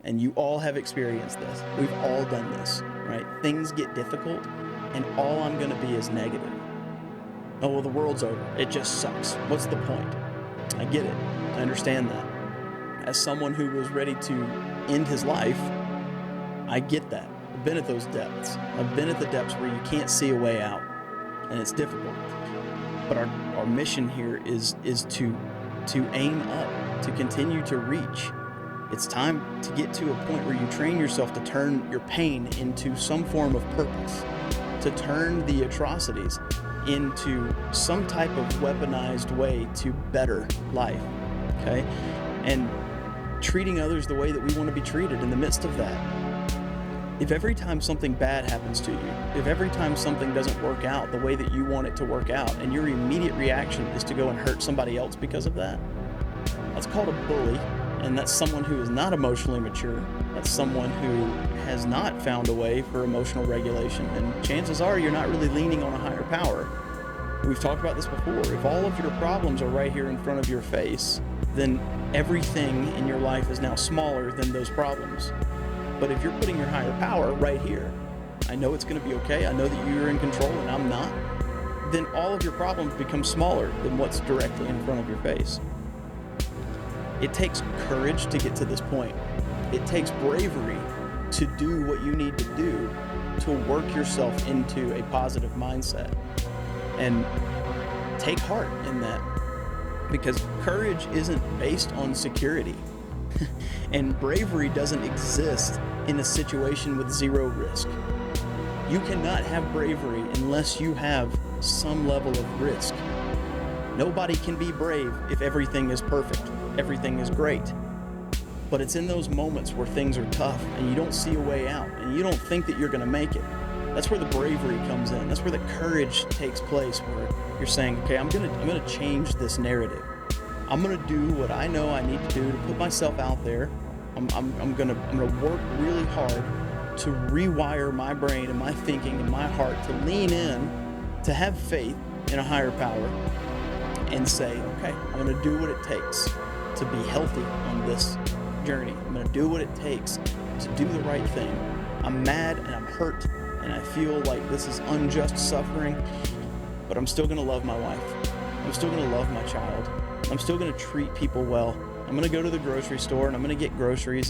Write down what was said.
and you all have experienced this. We've all done this, right? Things get difficult, and all I'm going to be is negative. Oh, well, the world's over. It just sucks. What's the point? I get it. I understand that. As someone who was ready to end his life, I get that. I've been at those depths. I've been at the depths where you can't see a way out, and it's difficult. But our mission here is to aim up, to continue to reach. It's time to get to a point where you train yourself to turn your pain into some form of purpose, to turn the atrocities into some type of weaponized way to better life, okay? And treating others the way that we want to be treated in the midst of that. If every time something bad happens to you, if every time something doesn't work out the way that you want it to work out, and your immediate reaction is to go and hurt somebody else because of that, that's called a bully, and that's someone who is not emotionally mature. That's someone who has not found a way for emotional regulation, and chances are you're not really leaning on a higher power. We've talked about this before. If all of your problems are right here in front of your face, then everything in your life is now smaller than those problems. But if you're putting your higher power right here, I know it's going to be okay, I know that you're in control and I'm not, then all of your problems become smaller than what's directly in front of your face. It takes courage to get to this point. It takes bravery to do what you need to do to work yourself into a positive mindset. And take heart in that, because courage isn't based on security. And bravery doesn't exist in a situation with zero risk. You cannot have bravery unless you have some level of risk. Nobody can be brave if everything is perfect, everything is great. But it's in those moments where things are tough and you don't see a way out and you don't think that you're going to make it. That's where the bravery comes in. That's where the courage takes place, where you're saying, okay, I'm gonna change this narrative. I'm gonna do what I know I need to do to put myself out there. I'm gonna work really hard to rewire my brain and my thinking and my heart to lean in, to have faith in a higher power, and say, okay, I'm gonna do what it takes to be healthy on this journey. I'm gonna do what it takes to do the right thing. I'm mad and I'm hurt and I feel like this is unjust suffering, but I'm still gonna love my wife. I'm still gonna love my child. I'm still gonna treat people well. I'm gonna go to the grocery store and I'm gonna get groceries